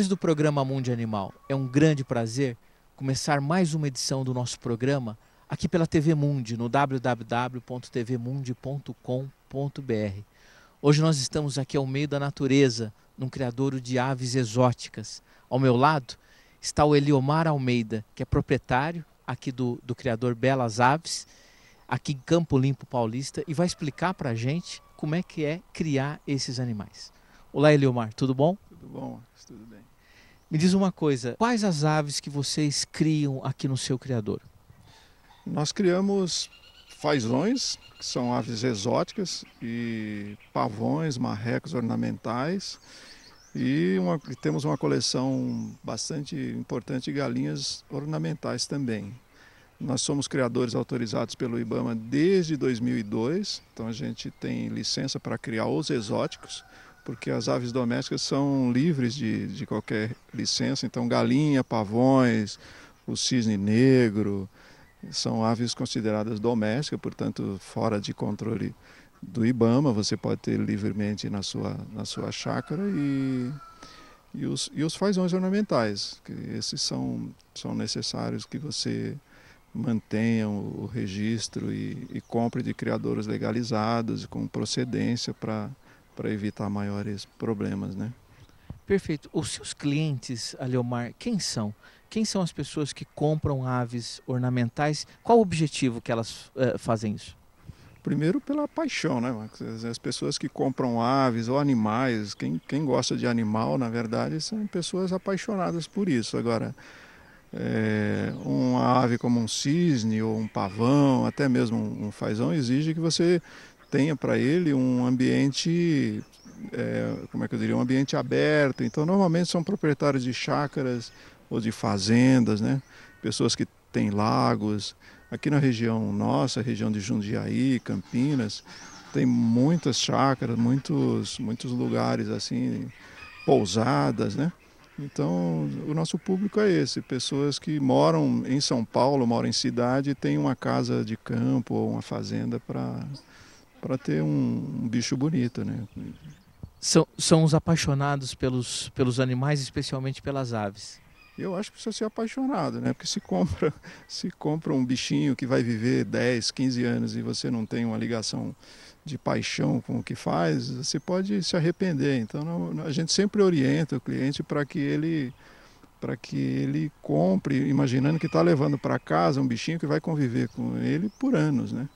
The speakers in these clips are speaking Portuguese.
Do programa Mundo Animal, é um grande prazer começar mais uma edição do nosso programa aqui pela TV Mundi, no www.tvmundi.com.br. Hoje nós estamos aqui ao meio da natureza, num criadouro de aves exóticas. Ao meu lado está o Eliomar Almeida, que é proprietário aqui do criador Belas Aves, aqui em Campo Limpo Paulista, e vai explicar para a gente como é que é criar esses animais. Olá, Eliomar, tudo bom? Tudo bom, tudo bem. Me diz uma coisa, quais as aves que vocês criam aqui no seu criador? Nós criamos fazões, que são aves exóticas, e pavões, marrecos ornamentais, e temos uma coleção bastante importante de galinhas ornamentais também. Nós somos criadores autorizados pelo IBAMA desde 2002, então a gente tem licença para criar os exóticos, porque as aves domésticas são livres de qualquer licença, então galinha, pavões, o cisne negro, são aves consideradas domésticas, portanto fora de controle do IBAMA, você pode ter livremente na sua chácara, e os fazões ornamentais, que esses são necessários que você mantenha o registro e compre de criadores legalizados, com procedência para evitar maiores problemas, né? Perfeito. Os seus clientes, Eliomar, quem são? Quem são as pessoas que compram aves ornamentais? Qual o objetivo que elas fazem isso? Primeiro pela paixão, né? As pessoas que compram aves ou animais, quem gosta de animal, na verdade, são pessoas apaixonadas por isso. Agora, uma ave como um cisne ou um pavão, até mesmo um fazão, exige que você tenha para ele um ambiente, como é que eu diria, um ambiente aberto. Então, normalmente são proprietários de chácaras ou de fazendas, né? Pessoas que têm lagos. Aqui na região nossa, região de Jundiaí, Campinas, tem muitas chácaras, muitos lugares assim, pousadas, né? Então, o nosso público é esse, pessoas que moram em São Paulo, moram em cidade e têm uma casa de campo ou uma fazenda para ter um bicho bonito, né? São os apaixonados pelos animais, especialmente pelas aves. Eu acho que precisa ser apaixonado, né? Porque se compra um bichinho que vai viver 10, 15 anos e você não tem uma ligação de paixão com o que faz, você pode se arrepender. Então a gente sempre orienta o cliente para que ele compre, imaginando que está levando para casa um bichinho que vai conviver com ele por anos, né?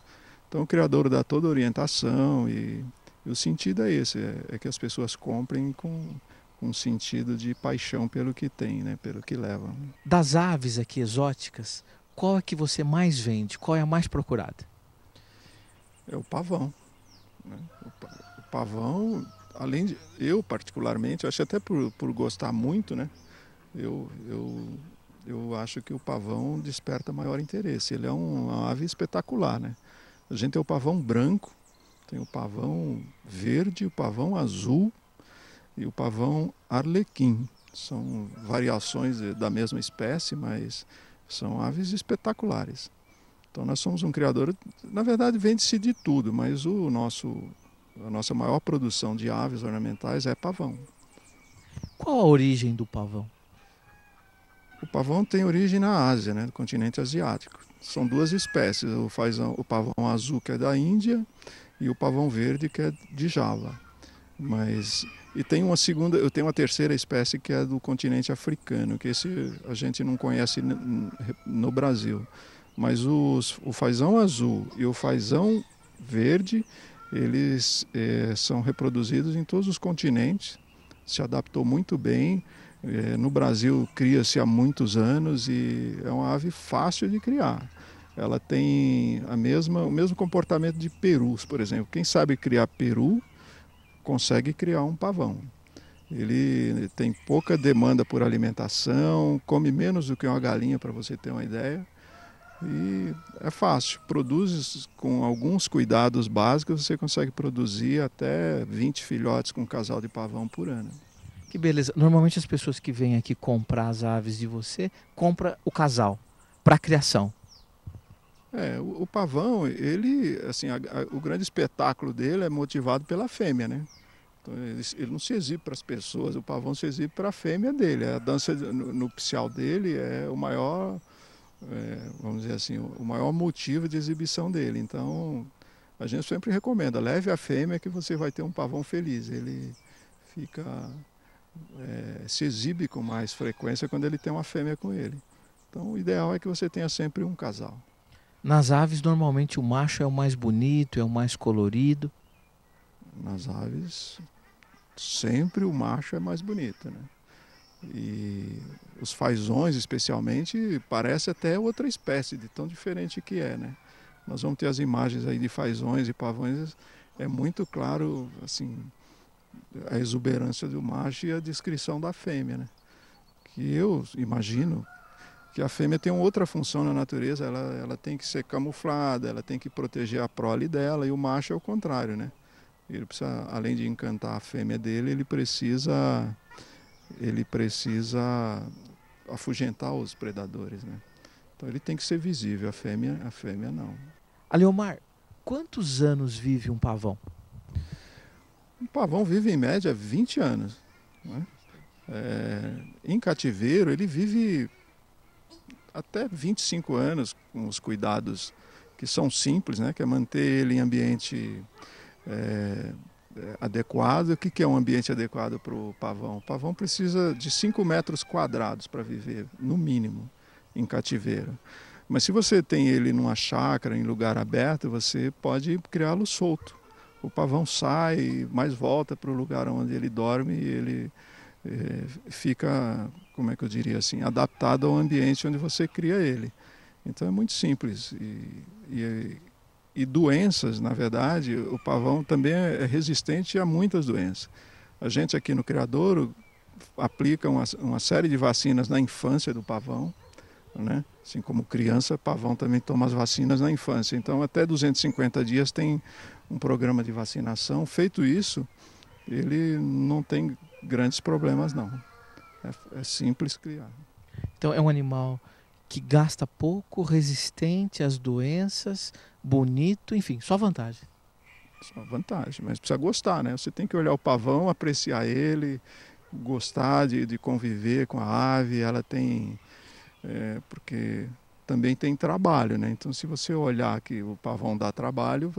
Então o criador dá toda a orientação e o sentido é esse, é que as pessoas comprem com um sentido de paixão pelo que tem, né? Pelo que levam. Das aves aqui exóticas, qual é que você mais vende? Qual é a mais procurada? É o pavão, né? O pavão, além de eu particularmente, acho até por gostar muito, né? Eu acho que o pavão desperta maior interesse. Ele é uma ave espetacular, né? A gente tem o pavão branco, tem o pavão verde, o pavão azul e o pavão arlequim. São variações da mesma espécie, mas são aves espetaculares. Então nós somos um criador, na verdade vende-se de tudo, mas a nossa maior produção de aves ornamentais é pavão. Qual a origem do pavão? O pavão tem origem na Ásia, né, no continente asiático. São duas espécies, o pavão azul, que é da Índia, e o pavão verde, que é de Java. E tem eu tenho uma terceira espécie que é do continente africano, que esse a gente não conhece no Brasil. Mas o fazão azul e o fazão verde, eles são reproduzidos em todos os continentes, se adaptou muito bem. No Brasil cria-se há muitos anos e é uma ave fácil de criar. Ela tem o mesmo comportamento de perus, por exemplo. Quem sabe criar peru consegue criar um pavão. Ele tem pouca demanda por alimentação, come menos do que uma galinha, para você ter uma ideia. E é fácil, produz com alguns cuidados básicos, você consegue produzir até 20 filhotes com um casal de pavão por ano. Que beleza. Normalmente as pessoas que vêm aqui comprar as aves de você, compram o casal para criação. O pavão, ele, assim, o grande espetáculo dele é motivado pela fêmea, né? Então, ele não se exibe para as pessoas, o pavão se exibe para a fêmea dele. A dança nupcial dele é o maior, vamos dizer assim, o maior motivo de exibição dele. Então, a gente sempre recomenda, leve a fêmea que você vai ter um pavão feliz. Ele fica, se exibe com mais frequência quando ele tem uma fêmea com ele. Então, o ideal é que você tenha sempre um casal. Nas aves, normalmente o macho é o mais bonito, é o mais colorido. Nas aves, sempre o macho é mais bonito, né? E os fazões, especialmente, parece até outra espécie, de tão diferente que é, né? Nós vamos ter as imagens aí de fazões e pavões, é muito claro, assim, a exuberância do macho e a descrição da fêmea, né? Que eu imagino que a fêmea tem uma outra função na natureza, ela tem que ser camuflada, ela tem que proteger a prole dela, e o macho é o contrário, né? Ele precisa, além de encantar a fêmea dele, ele precisa afugentar os predadores, né? Então ele tem que ser visível, a fêmea não. Aleomar, quantos anos vive um pavão? Um pavão vive em média 20 anos, né? Em cativeiro ele vive até 25 anos com os cuidados que são simples, né? Que é manter ele em ambiente adequado. O que é um ambiente adequado para o pavão? O pavão precisa de 5 metros quadrados para viver, no mínimo, em cativeiro. Mas se você tem ele numa chácara, em lugar aberto, você pode criá-lo solto. O pavão sai, mas volta para o lugar onde ele dorme e ele fica, como é que eu diria assim, adaptado ao ambiente onde você cria ele. Então é muito simples. E doenças, na verdade, o pavão também é resistente a muitas doenças. A gente aqui no criadouro aplica uma série de vacinas na infância do pavão, né? Assim como criança, pavão também toma as vacinas na infância. Então, até 250 dias tem um programa de vacinação. Feito isso, ele não tem grandes problemas, não. É simples criar. Então é um animal que gasta pouco, resistente às doenças, bonito, enfim, só vantagem. Só vantagem, mas precisa gostar, né? Você tem que olhar o pavão, apreciar ele, gostar de conviver com a ave. Ela tem... porque também tem trabalho, né? Então, se você olhar que o pavão dá trabalho,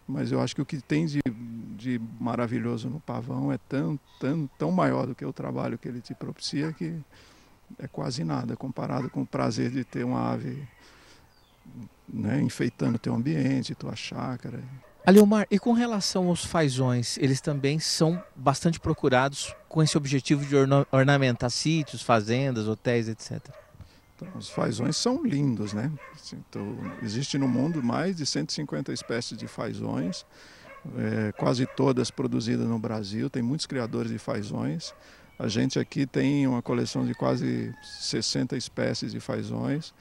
mas eu acho que o que tem de maravilhoso no pavão é tão maior do que o trabalho que ele te propicia, que é quase nada comparado com o prazer de ter uma ave, né, enfeitando teu ambiente, tua chácara. Aleomar, e com relação aos fazões, eles também são bastante procurados com esse objetivo de ornamentar sítios, fazendas, hotéis, etc. Então, os fazões são lindos, né? Então, existe no mundo mais de 150 espécies de fazões, quase todas produzidas no Brasil. Tem muitos criadores de fazões. A gente aqui tem uma coleção de quase 60 espécies de fazões.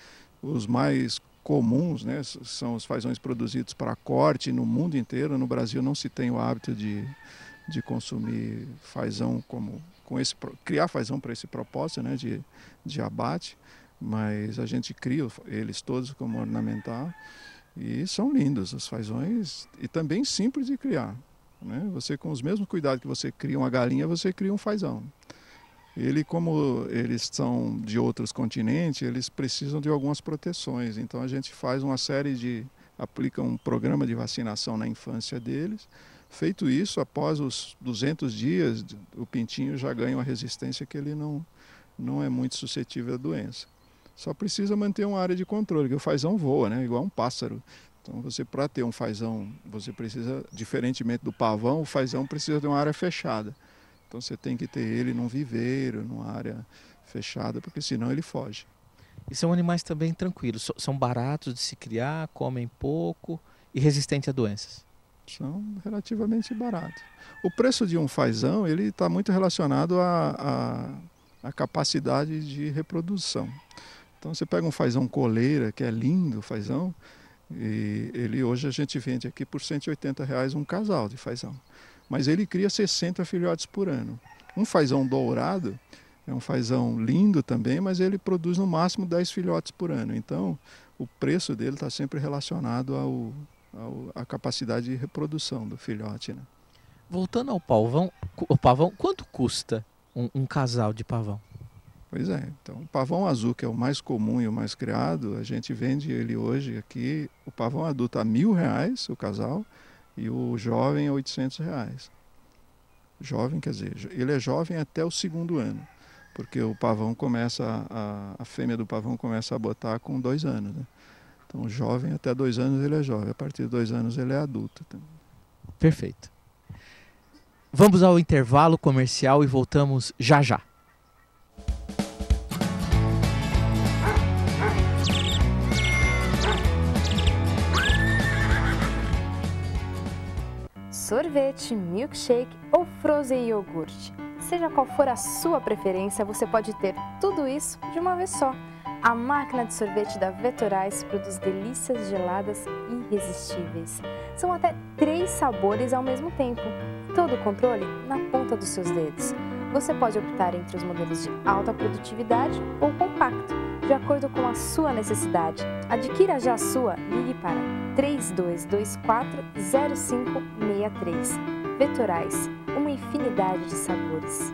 Os mais comuns, né, são os fazões produzidos para corte no mundo inteiro. No Brasil não se tem o hábito de consumir fazão criar fazão para esse propósito, né, de abate. Mas a gente cria eles todos como ornamental e são lindos os fazões e também simples de criar, né? Você, com os mesmos cuidados que você cria uma galinha, você cria um fazão. Como eles são de outros continentes, eles precisam de algumas proteções. Então a gente faz aplica um programa de vacinação na infância deles. Feito isso, após os 200 dias, o pintinho já ganha uma resistência que ele não é muito suscetível à doença. Só precisa manter uma área de controle, que o fazão voa, né? Igual um pássaro. Então, para ter um fazão, você precisa, diferentemente do pavão, o fazão precisa de uma área fechada. Então, você tem que ter ele num viveiro, numa área fechada, porque senão ele foge. E são animais também tranquilos, são baratos de se criar, comem pouco e resistentes a doenças. São relativamente baratos. O preço de um fazão, ele está muito relacionado à capacidade de reprodução. Então você pega um fazão coleira, que é lindo o fazão, e hoje a gente vende aqui por R$180 um casal de fazão. Mas ele cria 60 filhotes por ano. Um fazão dourado é um fazão lindo também, mas ele produz no máximo 10 filhotes por ano. Então o preço dele está sempre relacionado à capacidade de reprodução do filhote, né? Voltando ao pavão, quanto custa um casal de pavão? Pois é, então o pavão azul, que é o mais comum e o mais criado, a gente vende ele hoje aqui, o pavão adulto a R$ 1.000 o casal e o jovem a R$ 800. Jovem, quer dizer, ele é jovem até o 2º ano, porque o pavão começa, a fêmea do pavão começa a botar com 2 anos, né? Então jovem até 2 anos ele é jovem, a partir de 2 anos ele é adulto. Perfeito. Vamos ao intervalo comercial e voltamos já já. Sorvete, milkshake ou frozen iogurte. Seja qual for a sua preferência, você pode ter tudo isso de uma vez só. A máquina de sorvete da Vetorais produz delícias geladas irresistíveis. São até 3 sabores ao mesmo tempo. Todo o controle na ponta dos seus dedos. Você pode optar entre os modelos de alta produtividade ou compacto, de acordo com a sua necessidade. Adquira já a sua, ligue para 3224-0563. Vetorais, uma infinidade de sabores.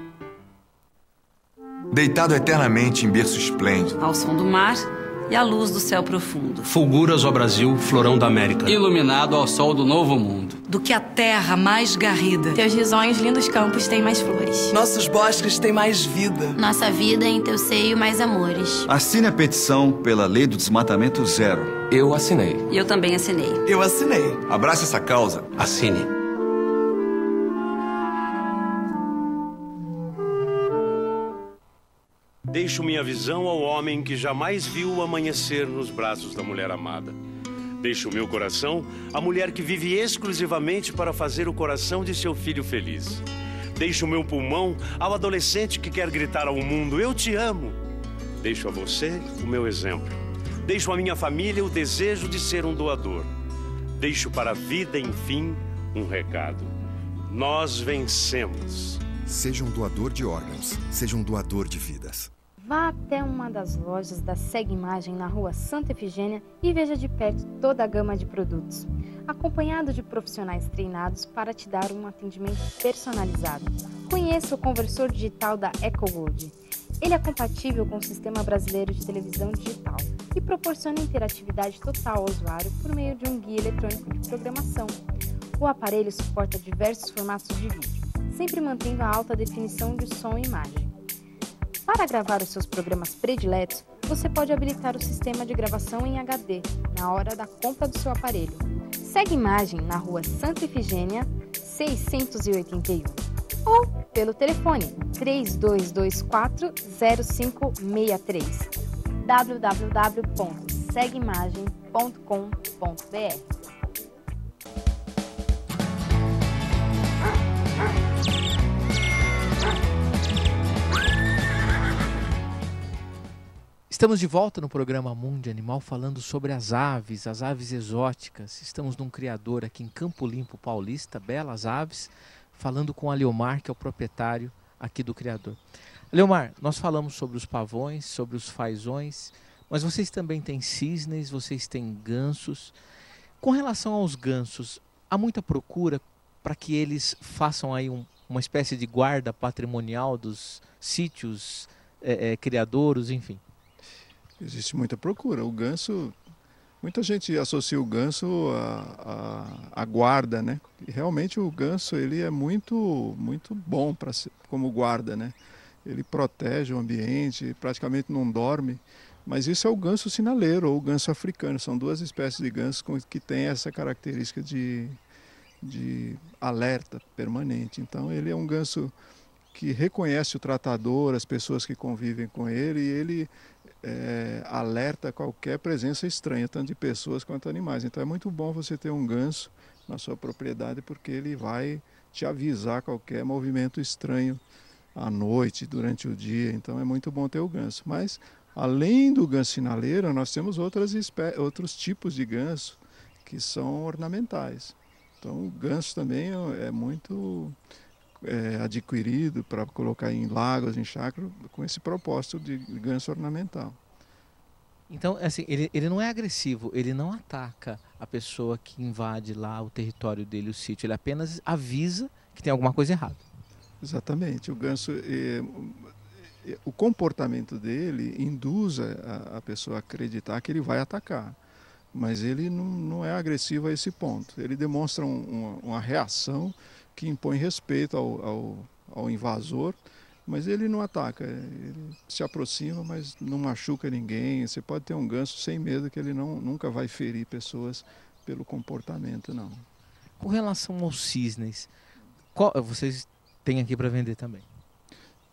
Deitado eternamente em berço esplêndido, ao som do mar e à luz do céu profundo. Fulguras ao Brasil, florão da América. Iluminado ao sol do novo mundo. Do que a terra mais garrida. Teus risonhos lindos campos têm mais flores. Nossos bosques têm mais vida. Nossa vida em teu seio mais amores. Assine a petição pela lei do desmatamento zero. Eu assinei. E eu também assinei. Eu assinei. abrace essa causa. Assine. Deixo minha visão ao homem que jamais viu o amanhecer nos braços da mulher amada. Deixo o meu coração à mulher que vive exclusivamente para fazer o coração de seu filho feliz. Deixo o meu pulmão ao adolescente que quer gritar ao mundo: eu te amo. Deixo a você o meu exemplo. Deixo à minha família o desejo de ser um doador. Deixo para a vida, enfim, um recado: nós vencemos. Seja um doador de órgãos, seja um doador de vidas. Vá até uma das lojas da Segue Imagem na rua Santa Efigênia e veja de perto toda a gama de produtos, acompanhado de profissionais treinados para te dar um atendimento personalizado. Conheça o conversor digital da EcoGold. Ele é compatível com o Sistema Brasileiro de Televisão Digital e proporciona interatividade total ao usuário por meio de um guia eletrônico de programação. O aparelho suporta diversos formatos de vídeo, sempre mantendo a alta definição de som e imagem. Para gravar os seus programas prediletos, você pode habilitar o sistema de gravação em HD na hora da compra do seu aparelho. Segue Imagem na rua Santa Efigênia, 681 ou pelo telefone 3224-0563 www.segueimagem.com.br. Estamos de volta no programa Mundo Animal falando sobre as aves exóticas. Estamos num criador aqui em Campo Limpo Paulista, Belas Aves, falando com a Leomar, que é o proprietário aqui do criador. Leomar, nós falamos sobre os pavões, sobre os fazões, mas vocês também têm cisnes, vocês têm gansos. Com relação aos gansos, há muita procura para que eles façam aí uma espécie de guarda patrimonial dos sítios criadouros, enfim? Existe muita procura. O ganso, muita gente associa o ganso à guarda, né? E realmente o ganso ele é muito bom como guarda, né? Ele protege o ambiente, praticamente não dorme. Mas isso é o ganso sinaleiro ou o ganso africano. São duas espécies de ganso que têm essa característica de alerta permanente. Então ele é um ganso que reconhece o tratador, as pessoas que convivem com ele, e ele alerta qualquer presença estranha, tanto de pessoas quanto de animais. Então é muito bom você ter um ganso na sua propriedade, porque ele vai te avisar qualquer movimento estranho à noite, durante o dia. Então é muito bom ter o ganso. Mas além do ganso sinaleiro, nós temos outros tipos de ganso que são ornamentais. Então o ganso também é muito adquirido para colocar em lagos, em chácara, com esse propósito de ganso ornamental. Então, assim, ele não é agressivo, ele não ataca a pessoa que invade lá o território dele, o sítio, ele apenas avisa que tem alguma coisa errada. Exatamente. O ganso, o comportamento dele induz a pessoa a acreditar que ele vai atacar. Mas ele não é agressivo a esse ponto. Ele demonstra uma reação que impõe respeito ao invasor, mas ele não ataca. Ele se aproxima, mas não machuca ninguém. Você pode ter um ganso sem medo que ele nunca vai ferir pessoas pelo comportamento, não. Com relação aos cisnes, qual vocês têm aqui para vender também?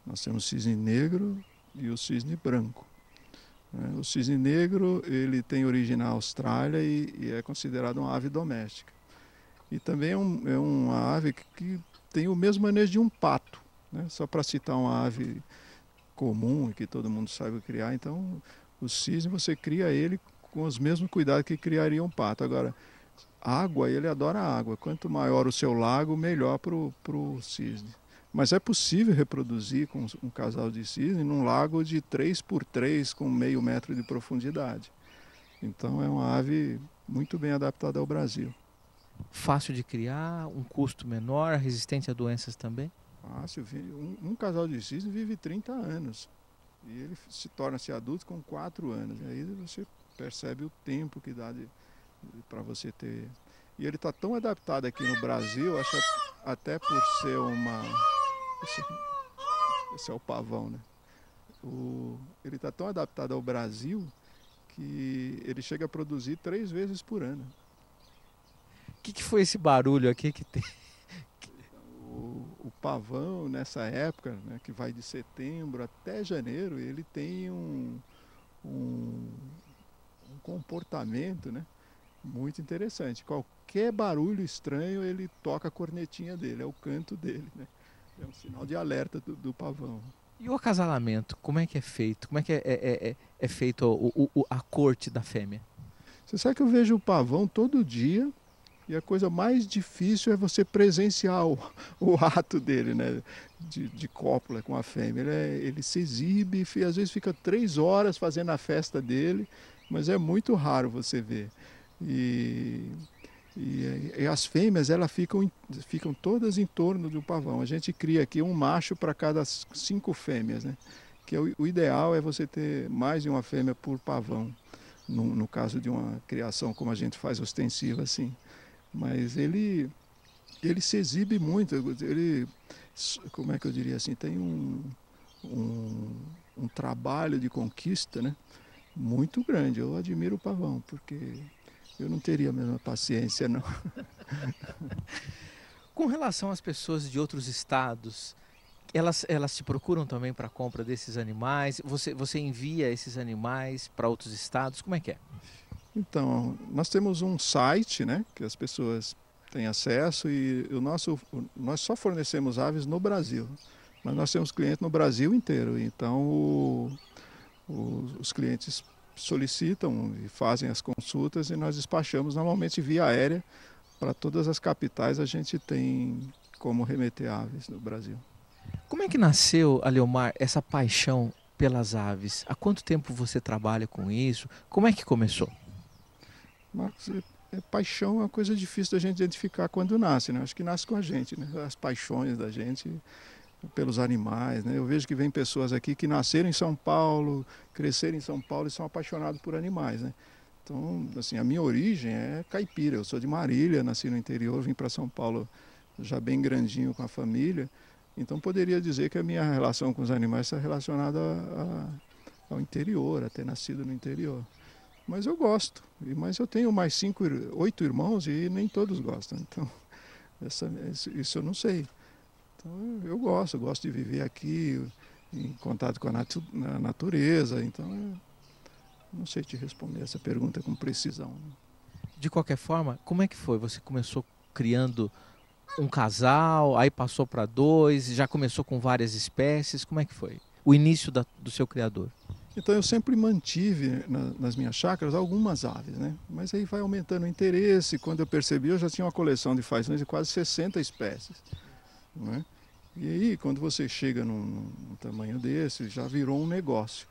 Nós temos o cisne negro e o cisne branco. O cisne negro ele tem origem na Austrália e é considerado uma ave doméstica. E também é uma ave que tem o mesmo manejo de um pato, né? Só para citar uma ave comum que todo mundo sabe criar. Então, o cisne você cria ele com os mesmos cuidados que criaria um pato. Agora, água, ele adora água. Quanto maior o seu lago, melhor para o cisne. Mas é possível reproduzir com um casal de cisne num lago de 3x3 com meio metro de profundidade. Então é uma ave muito bem adaptada ao Brasil. Fácil de criar, um custo menor, resistente a doenças também? Fácil. Um casal de cisne vive 30 anos. E ele se torna-se adulto com 4 anos. E aí você percebe o tempo que dá para você ter. E ele está tão adaptado aqui no Brasil, acho até por ser uma... Esse é o pavão, né? Ele está tão adaptado ao Brasil que ele chega a produzir 3 vezes por ano. O que foi esse barulho aqui que tem? O pavão, nessa época, né, que vai de setembro até janeiro, ele tem um comportamento, né, muito interessante. Qualquer barulho estranho, ele toca a cornetinha dele, é o canto dele, né? É um sinal de alerta do pavão. E o acasalamento, como é que é feito? Como é que é feito a corte da fêmea? Você sabe que eu vejo o pavão todo dia e a coisa mais difícil é você presenciar o ato dele, né? De cópula com a fêmea. Ele se exibe, às vezes fica 3 horas fazendo a festa dele, mas é muito raro você ver. E as fêmeas elas ficam todas em torno do pavão. A gente cria aqui um macho para cada 5 fêmeas, né? Que o ideal é você ter mais de uma fêmea por pavão, no caso de uma criação como a gente faz ostensiva assim. Mas ele se exibe muito. Ele, como é que eu diria assim, tem um trabalho de conquista, né, muito grande. Eu admiro o pavão porque eu não teria a mesma paciência, não. Com relação às pessoas de outros estados, elas te procuram também para a compra desses animais? Você envia esses animais para outros estados? Como é que é? Então, nós temos um site, né, que as pessoas têm acesso e nós só fornecemos aves no Brasil. Mas nós temos clientes no Brasil inteiro. Então, os clientes solicitam e fazem as consultas e nós despachamos normalmente via aérea para todas as capitais. A gente tem como remeter aves no Brasil. Como é que nasceu, Aleomar, essa paixão pelas aves? Há quanto tempo você trabalha com isso? Como é que começou? Marcos, paixão é uma coisa difícil da gente identificar quando nasce, né? Acho que nasce com a gente, né? As paixões da gente pelos animais, né? Eu vejo que vem pessoas aqui que nasceram em São Paulo, cresceram em São Paulo e são apaixonados por animais, né? Então, assim, a minha origem é caipira. Eu sou de Marília, nasci no interior, vim para São Paulo já bem grandinho com a família. Então, poderia dizer que a minha relação com os animais está relacionada ao interior, a ter nascido no interior. Mas eu gosto. Mas eu tenho mais 8 irmãos e nem todos gostam. Então, isso eu não sei. Então, eu gosto de viver aqui, em contato com a natureza. Então, eu não sei te responder essa pergunta com precisão. De qualquer forma, como é que foi? Você começou criando um casal, aí passou para 2, já começou com várias espécies. Como é que foi o início do seu criador? Então eu sempre mantive nas minhas chácaras algumas aves, né? Mas aí vai aumentando o interesse. Quando eu percebi, eu já tinha uma coleção de fazões de quase 60 espécies, né? E aí, quando você chega num tamanho desse, já virou um negócio.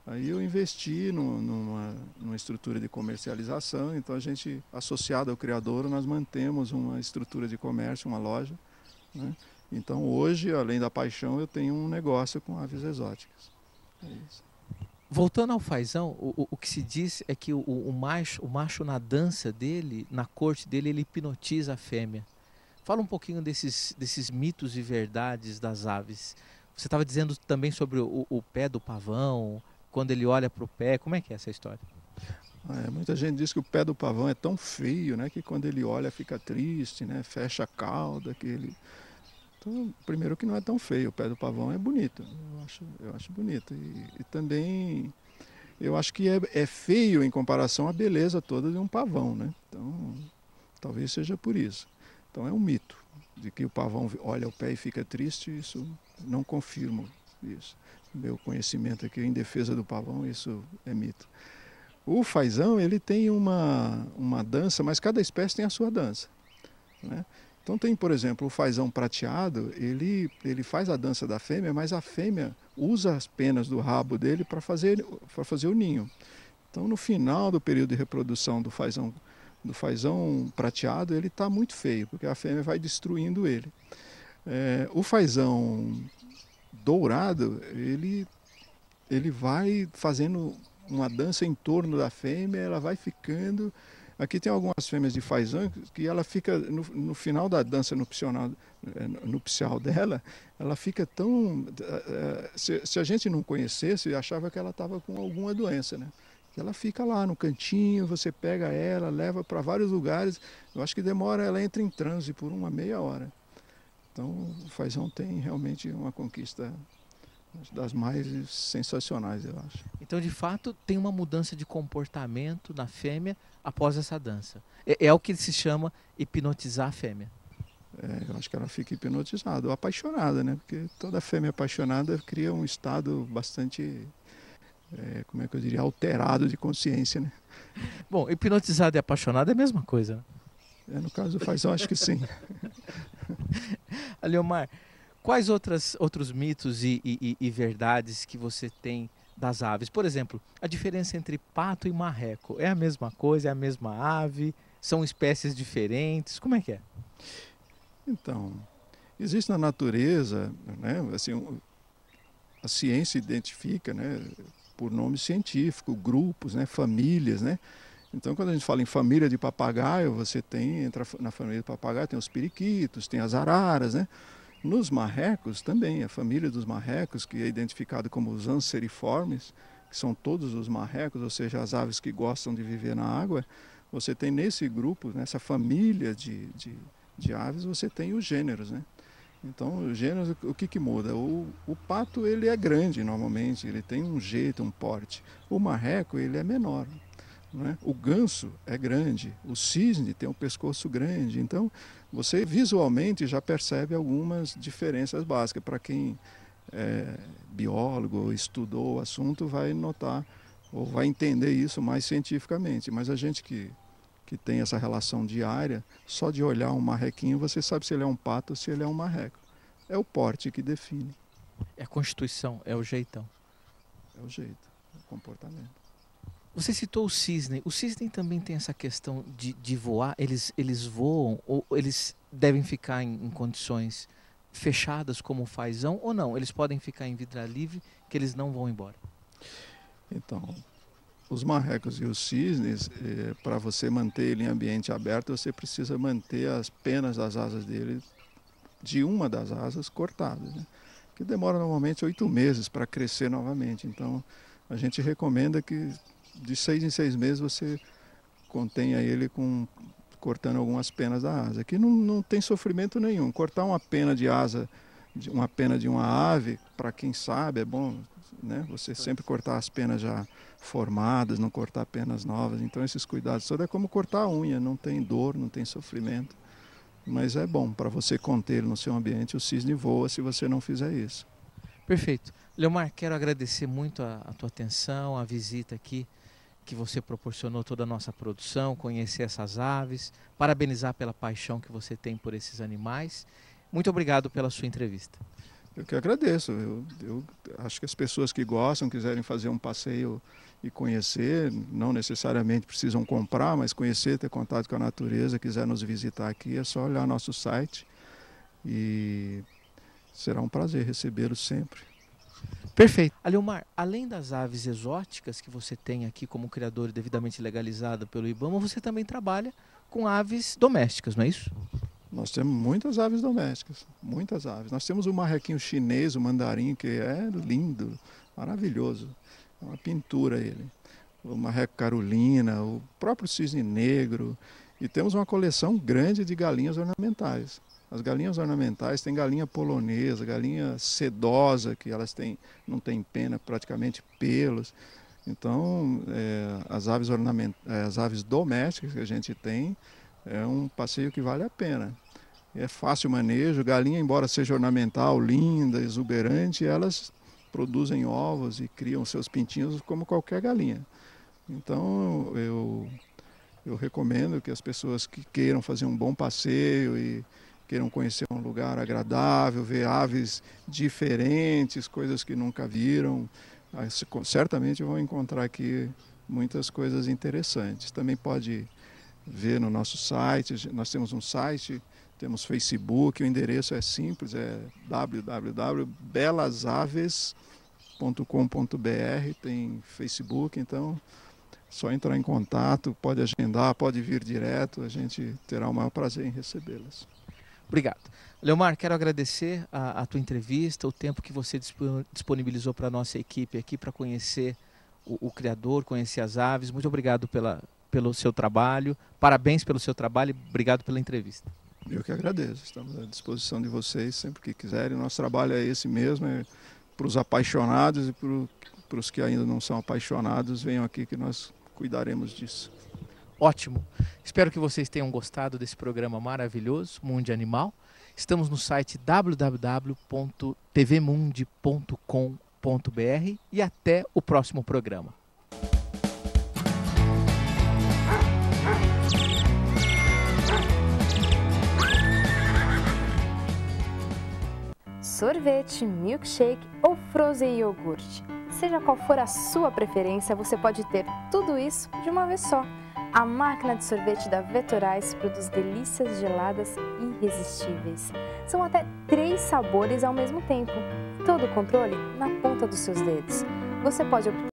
Aí eu investi numa estrutura de comercialização. Então a gente, associado ao criador, nós mantemos uma estrutura de comércio, uma loja, né? Então hoje, além da paixão, eu tenho um negócio com aves exóticas. É isso. Voltando ao fazão, o que se diz é que o macho na dança dele, na corte dele, ele hipnotiza a fêmea. Fala um pouquinho desses mitos e verdades das aves. Você estava dizendo também sobre o pé do pavão, quando ele olha para o pé. Como é que é essa história? Muita gente diz que o pé do pavão é tão feio, né, que quando ele olha fica triste, né, fecha a cauda. Então, primeiro que não é tão feio, o pé do pavão é bonito, eu acho bonito. E também eu acho que é feio em comparação à beleza toda de um pavão, né? Então, talvez seja por isso. Então é um mito, de que o pavão olha o pé e fica triste, isso não confirmo isso. Meu conhecimento aqui em defesa do pavão, isso é mito. O fazão, ele tem uma dança, mas cada espécie tem a sua dança, né? Então tem, por exemplo, o fazão prateado, ele faz a dança da fêmea, mas a fêmea usa as penas do rabo dele para fazer o ninho. Então no final do período de reprodução do fazão prateado, ele está muito feio, porque a fêmea vai destruindo ele. O fazão dourado, ele vai fazendo uma dança em torno da fêmea, ela vai ficando... Aqui tem algumas fêmeas de fazão que ela fica, no final da dança nupcial dela, ela fica tão... Se a gente não conhecesse, achava que ela estava com alguma doença, né? Ela fica lá no cantinho, você pega ela, leva para vários lugares. Eu acho que ela entra em transe por uma meia hora. Então o fazão tem realmente uma conquista das mais sensacionais, eu acho. Então, de fato, tem uma mudança de comportamento na fêmea após essa dança. É o que se chama hipnotizar a fêmea. Eu acho que ela fica hipnotizada, ou apaixonada, né? Porque toda fêmea apaixonada cria um estado bastante, como é que eu diria, alterado de consciência, né? Bom, hipnotizada e apaixonada é a mesma coisa, né? No caso do fazão, acho que sim. Aleomar, quais outros mitos e verdades que você tem das aves? Por exemplo, a diferença entre pato e marreco é a mesma coisa, é a mesma ave? São espécies diferentes? Como é que é? Então, existe na natureza, né, assim, a ciência identifica, né, por nome científico, grupos, né, famílias, né? Então, quando a gente fala em família de papagaio, entra na família de papagaio, tem os periquitos, tem as araras, né? Nos marrecos também, a família dos marrecos, que é identificada como os anseriformes, que são todos os marrecos, ou seja, as aves que gostam de viver na água, você tem nesse grupo, nessa família de aves, você tem os gêneros, né? Então, os gêneros, o que muda? O pato, ele é grande normalmente, ele tem um jeito, um porte. O marreco, ele é menor, né? O ganso é grande, o cisne tem um pescoço grande. Então, você visualmente já percebe algumas diferenças básicas. Para quem é biólogo ou estudou o assunto, vai notar ou vai entender isso mais cientificamente. Mas a gente que tem essa relação diária, só de olhar um marrequinho, você sabe se ele é um pato ou se ele é um marreco. É o porte que define. É a constituição, é o jeitão. É o jeito, é o comportamento. Você citou o cisne. O cisne também tem essa questão de voar. Eles voam ou eles devem ficar em condições fechadas como o fazão ou não? Eles podem ficar em vida livre que eles não vão embora? Então, os marrecos e os cisnes, para você manter ele em ambiente aberto, você precisa manter as penas das asas dele, de uma das asas, cortadas, né? Que demora normalmente 8 meses para crescer novamente. Então, a gente recomenda que de 6 em 6 meses você contenha ele cortando algumas penas da asa. Aqui não tem sofrimento nenhum. Cortar uma pena de asa, uma pena de uma ave, para quem sabe, é bom, né? Você sempre cortar as penas já formadas, não cortar penas novas. Então esses cuidados todos é como cortar a unha, não tem dor, não tem sofrimento. Mas é bom para você conter ele no seu ambiente. O cisne voa se você não fizer isso. Perfeito. Aleomar, quero agradecer muito a tua atenção, a visita aqui que você proporcionou toda a nossa produção, conhecer essas aves, parabenizar pela paixão que você tem por esses animais. Muito obrigado pela sua entrevista. Eu que agradeço. Eu acho que as pessoas que gostam, quiserem fazer um passeio e conhecer, não necessariamente precisam comprar, mas conhecer, ter contato com a natureza, quiser nos visitar aqui, é só olhar nosso site e será um prazer recebê-los sempre. Perfeito. Aleomar, além das aves exóticas que você tem aqui como criador devidamente legalizado pelo IBAMA, você também trabalha com aves domésticas, não é isso? Nós temos muitas aves domésticas, muitas aves. Nós temos o marrequinho chinês, o mandarim, que é lindo, maravilhoso. É uma pintura ele. O marreco carolina, o próprio cisne negro. E temos uma coleção grande de galinhas ornamentais. As galinhas ornamentais têm galinha polonesa, galinha sedosa, que elas não têm pena, praticamente pelos. Então, as aves domésticas que a gente tem é um passeio que vale a pena. É fácil o manejo. Galinha, embora seja ornamental, linda, exuberante, elas produzem ovos e criam seus pintinhos como qualquer galinha. Então, eu recomendo que as pessoas que queiram fazer um bom passeio e queiram conhecer um lugar agradável, ver aves diferentes, coisas que nunca viram, certamente vão encontrar aqui muitas coisas interessantes. Também pode ver no nosso site, nós temos um site, temos Facebook, o endereço é simples, é www.belasaves.com.br, tem Facebook, então só entrar em contato, pode agendar, pode vir direto, a gente terá o maior prazer em recebê-las. Obrigado. Aleomar, quero agradecer a tua entrevista, o tempo que você disponibilizou para a nossa equipe aqui para conhecer o criador, conhecer as aves. Muito obrigado pelo seu trabalho, parabéns pelo seu trabalho e obrigado pela entrevista. Eu que agradeço, estamos à disposição de vocês sempre que quiserem. Nosso trabalho é esse mesmo, é para os apaixonados e para os que ainda não são apaixonados, venham aqui que nós cuidaremos disso. Ótimo. Espero que vocês tenham gostado desse programa maravilhoso, Mundi Animal. Estamos no site www.tvmundi.com.br e até o próximo programa. Sorvete, milkshake ou frozen iogurte. Seja qual for a sua preferência, você pode ter tudo isso de uma vez só. A máquina de sorvete da Vetorais produz delícias geladas irresistíveis. São até 3 sabores ao mesmo tempo. Todo o controle na ponta dos seus dedos. Você pode optar